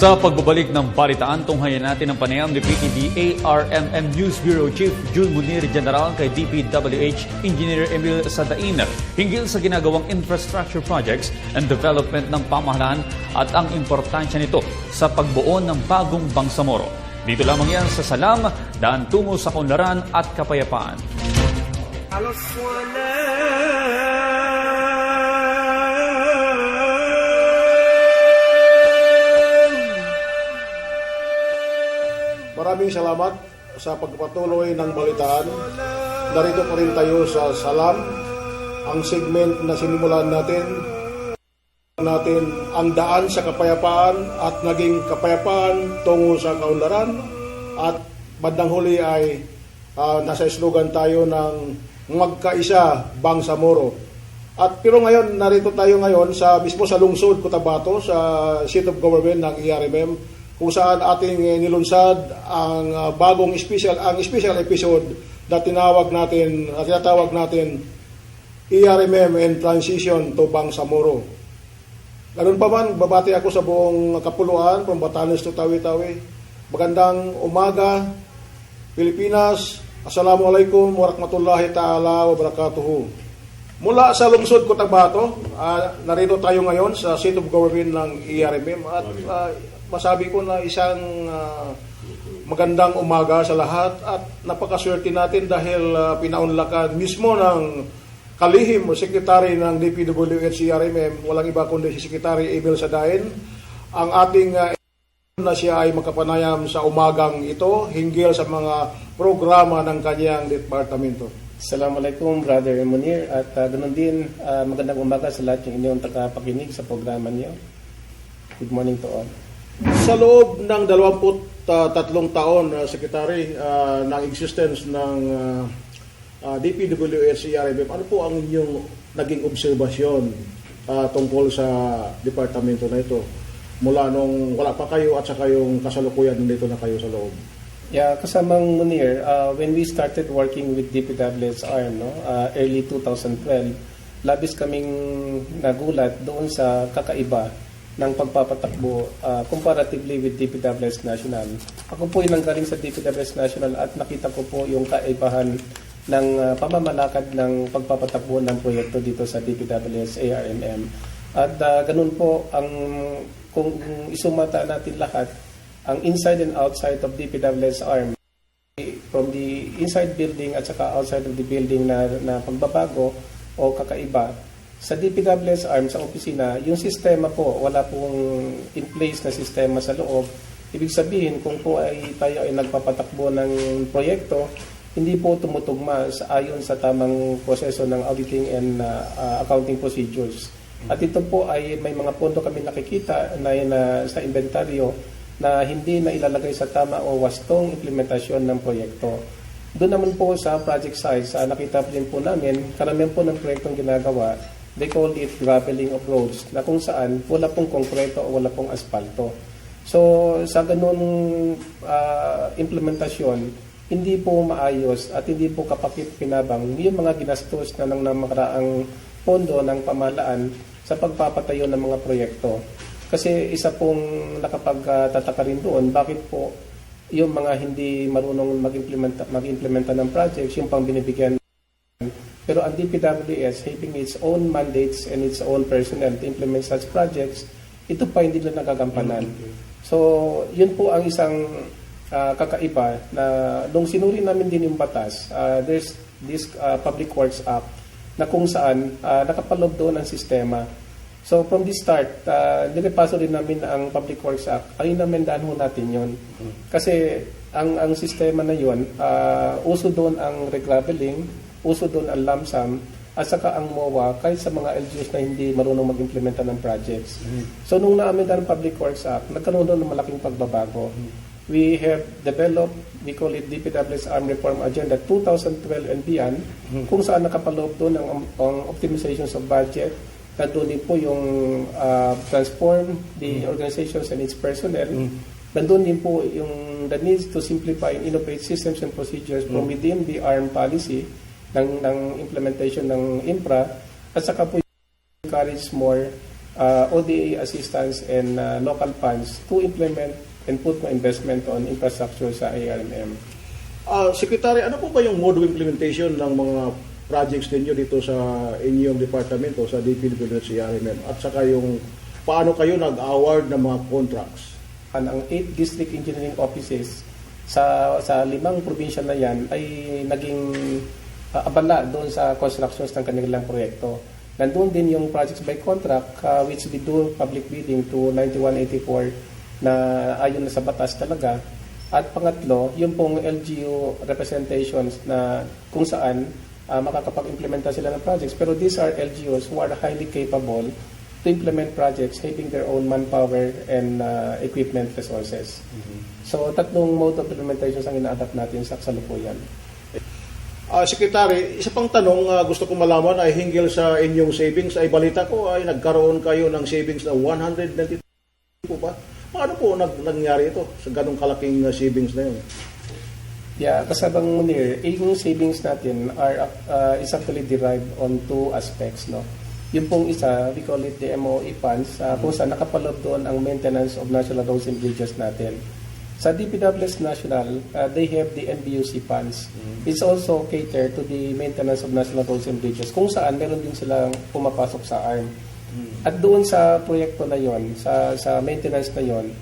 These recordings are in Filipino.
Sa pagbabalik ng balitaan, tunghayan natin ang panayam ni PTV-ARMM News Bureau Chief June Munir General kay DPWH Engineer Emil Sadain hinggil sa ginagawang infrastructure projects and development ng pamahalaan at ang importansya nito sa pagbuo ng bagong Bangsamoro. Dito lamang yan sa Salam, daan tungo sa kaunlaran at kapayapaan. Maraming salamat sa pagpatuloy ng balitaan. Narito pa rin tayo sa Salam, ang segment na sinimulan natin ang daan sa kapayapaan at naging kapayapaan tungo sa kaunlaran, at bandang huli ay nasa slogan tayo ng magkaisa Bangsamoro. At pero ngayon, narito tayo ngayon mismo sa lungsod Cotabato, sa seat of government ng ERMM, kung saan ating nilunsad ang bagong special episode na tinatawag natin ERMM and Transition to Bangsamoro. Ganun pa man, babati ako sa buong kapuluan from Batanes to Tawi-Tawi. Magandang umaga, Pilipinas. Assalamualaikum warahmatullahi ta'ala wabarakatuhu. Mula sa lungsod Cotabato, narito tayo ngayon sa seat of government ng ERMM at masabi ko na isang magandang umaga sa lahat, at napakaswerte natin dahil pinaunlakan mismo ng kalihim o sekretary ng DPWH ERMM, walang iba kundi si Secretary Emil Sadain, ang ating na siya ay magkapanayam sa umagang ito hinggil sa mga programa ng kanyang departamento. Assalamualaikum, Brother Munir, at ganoon din magandang umaga sa lahat ng inyong tagapakinig sa programa niyo. Good morning to all. Sa loob ng 23 taon, Secretary, ng existence ng DPWH ERMM, ano po ang inyong naging obserbasyon tungkol sa departamento na ito mula nung wala pa kayo at saka yung kasalukuyan nandito na kayo sa loob? Yeah, kasamang Munir, when we started working with DPWH early 2012, labis kaming nagulat doon sa kakaiba ng pagpapatakbo comparatively with DPWH National. Ako po yung nanggaling sa DPWH National at nakita ko po yung kaibahan ng pamamalakad ng pagpapatakbo ng proyekto dito sa DPWH ARMM. At ganun po, kung isumata natin lahat, ang inside and outside of DPWH ARMM, from the inside building at saka outside of the building na pagbabago o kakaiba, sa DPWH ARM, sa opisina, yung sistema po, wala pong in place na sistema sa loob. Ibig sabihin, kung po tayo ay nagpapatakbo ng proyekto, hindi po tumutugma ayon sa tamang proseso ng auditing and accounting procedures. At ito po ay may mga pondo kami nakikita na sa inventaryo na hindi na ilalagay sa tama o wastong implementasyon ng proyekto. Doon naman po sa project size, nakita din po namin, karamihan po ng proyektong ginagawa, they call it graveling of roads, na kung saan wala pong konkreto o wala pong asfalto. So, sa ganun implementasyon, hindi po maayos at hindi po kapakit-pinabang yung mga ginastos na ng makaraang pondo ng pamahalaan sa pagpapatayo ng mga proyekto. Kasi isa pong nakapagtataka rin doon, bakit po yung mga hindi marunong mag-implementa ng projects, yung pang binibigyan. Pero ang DPWH, having its own mandates and its own personnel to implement such projects, ito pa hindi na nagagampanan. So, yun po ang isang kakaiba na nung sinuri namin din yung batas, there's this Public Works Act na kung saan nakapaloob doon ang sistema. So, from the start, nirepaso rin namin ang Public Works Act. Ayun namin daan ho natin yun. Kasi ang sistema na yun, uso doon ang regraveling, uso doon ang lump sum, at saka ang MOA kahit sa mga LGUs na hindi marunong mag-implementa ng projects. So nung na-amend ang Public Works Act, nagkaroon doon ng malaking pagbabago. We have developed, we call it DPWH ARM Reform Agenda 2012 and beyond, kung saan nakapaloob doon ang optimizations of budget, nandun din po yung transform the organizations and its personnel, nandun din po yung the needs to simplify and innovate systems and procedures from within the ARM policy, ng implementation ng infra, at saka po encourage more ODA assistance and local funds to implement and put more investment on infrastructure sa ARMM. Secretary, ano po ba yung mode of implementation ng mga projects ninyo dito sa inyong departamento, sa DPWH RMM? At saka yung paano kayo nag-award ng mga contracts? Ang 8 district engineering offices sa 5 probinsya na yan ay naging abala doon sa constructions ng kanilang proyekto. Nandun din yung projects by contract which we do public bidding to 9184 na ayon na sa batas talaga. At pangatlo, yung pong LGU representations na kung saan makakapag-implementa sila ng projects. Pero these are LGUs who are highly capable to implement projects having their own manpower and equipment resources. So, tatlong mode of implementations ang ina-adapt natin sa kasalukuyan. Secretary, isa pang tanong gusto ko malaman ay hinggil sa inyong savings. Ay balita ko ay nagkaroon kayo ng savings na 192 po ba? Paano po nangyari ito sa ganong kalaking savings na yun? Yeah, kasabang Munir, yung savings natin is actually derived on 2 aspects. No? Yung pong isa, we call it the MOE funds, kung saan nakapalob doon ang maintenance of national roads and bridges natin. Sa DPWH National, they have the NBUC funds. It's also catered to the maintenance of national roads and bridges, kung saan meron din silang pumapasok sa ARM. At doon sa proyekto na yon, sa maintenance na yon,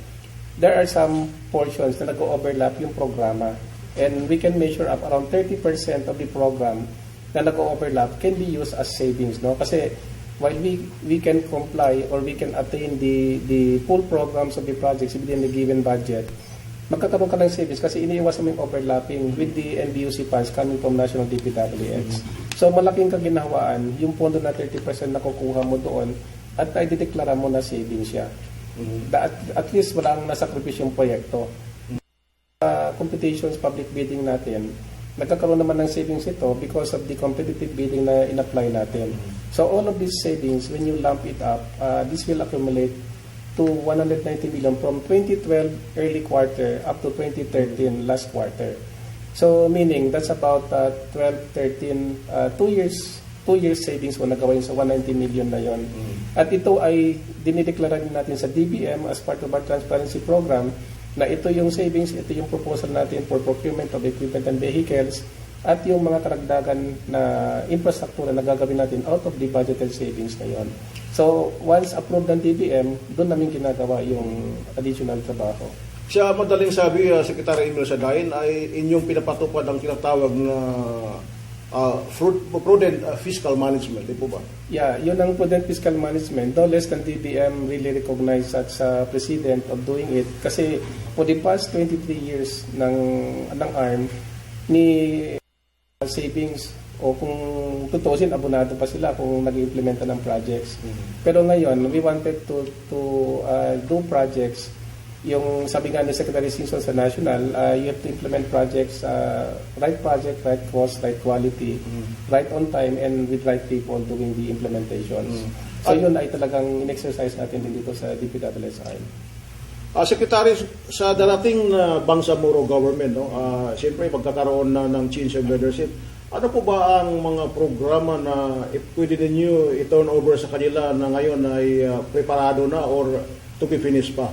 there are some portions na nag-overlap yung programa. And we can measure up around 30% of the program na nag-overlap can be used as savings. No? Kasi while we can comply or we can attain the full programs of the projects within the given budget, magkakaroon ka ng savings kasi iniiwasan mo yung overlapping with the NBUC funds coming from National DPWH. So malaking kaginhawaan, yung pondo na 30% na kukuha mo doon at ay dideklara mo na savings siya. At least walang nasakripisyo yung proyekto. Competitions, public bidding natin, nagkakaroon naman ng savings ito because of the competitive bidding na in-apply natin. So all of these savings, when you lump it up, this will accumulate to 190 million from 2012 early quarter up to 2013 last quarter. So meaning that's about 12, 13, 2 years savings mo nagawa yun sa 190 million na yon. At ito ay dinideklara natin sa DBM as part of our transparency program na ito yung savings, ito yung proposal natin for procurement of equipment and vehicles at yung mga karagdagan na infrastructure na gagawin natin out of the budgeted savings na yon. So once approved ng DBM, doon namin ginagawa yung additional trabaho. Sa madaling sabi, Secretary Emil Sadain, ay inyong pinapatupad ang tinatawag na prudent fiscal management, di po ba? Yeah, yun ang prudent fiscal management. No less than DBM really recognized as president of doing it. Kasi for the past 23 years ng ARM, ni savings o kung tutusin, abonado pa sila kung nag-implementa ng projects. Pero ngayon, we wanted to do projects. Yung sabi nga ni Secretary Singson sa National, you have to implement projects, right project, right cost, right quality, right on time, and with right people doing the implementations. So yun ay talagang in-exercise natin din dito sa DPWH. Secretary, sa darating na Bangsamoro government, no, siyempre magkakaroon na ng change of leadership. Ano po ba ang mga programa na pwede ninyo i-turn over sa kanila na ngayon ay preparado na or to be finished pa?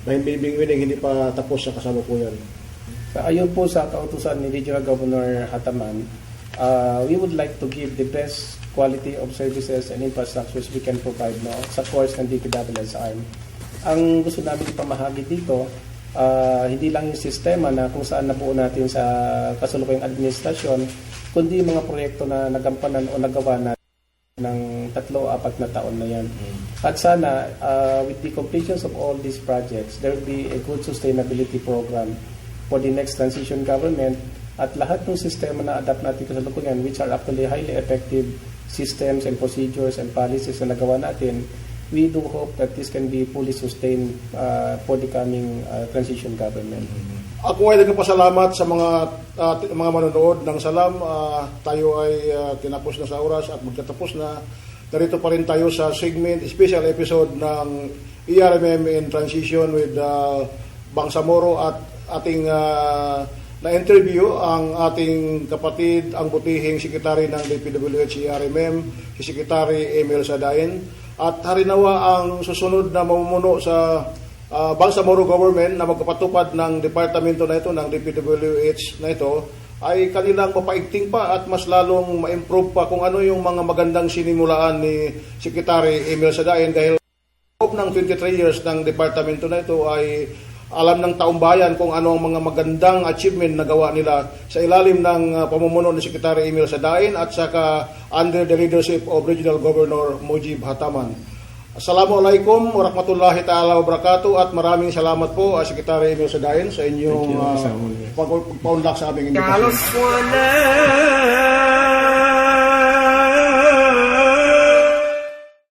Na hindi pa tapos sa kasalukuyan. Ayon po sa kautusan ni Regional Governor Hataman, we would like to give the best quality of services and infrastructures we can provide now sa course ng DPWH ARM. Ang gusto namin ipamahagi dito, hindi lang yung sistema na kung saan nabuo natin sa kasalukuyang administrasyon, kundi mga proyekto na nagampanan o nagawa natin ng 3-4 na taon na yan. At sana, with the completion of all these projects, there will be a good sustainability program for the next transition government at lahat ng sistema na adapt natin kasalukuyan, which are actually highly effective systems and procedures and policies na nagawa natin, we do hope that this can be fully sustained for the coming transition government. Ako ay nagpapasalamat sa mga manonood ng Salam. Tayo ay tinapos na sa oras at magtatapos na. Narito pa rin tayo sa segment, special episode ng ERMM in Transition with Bangsamoro at ating na-interview ang ating kapatid, ang butihing sekretary ng DPWH ERMM, si Secretary Emil Sadain. at harinawa ang susunod na mamumuno sa Bangsamoro government na magkapatupad ng departamento na ito, ng DPWH na ito, ay kanilang mapaigting pa at mas lalong ma-improve pa kung ano yung mga magandang sinimulaan ni Secretary Emil Sadain, dahil ng 23 years ng departamento na ito ay alam ng taong bayan kung ano ang mga magandang achievement na gawa nila sa ilalim ng pamumuno ni Secretary Emil Sadain at saka under the leadership of Regional Governor Mujib Hataman. Assalamualaikum warahmatullahi ta'ala wabarakatuh, at maraming salamat po Secretary Emil Sadain sa inyong pagpaunlak sa aming invitation.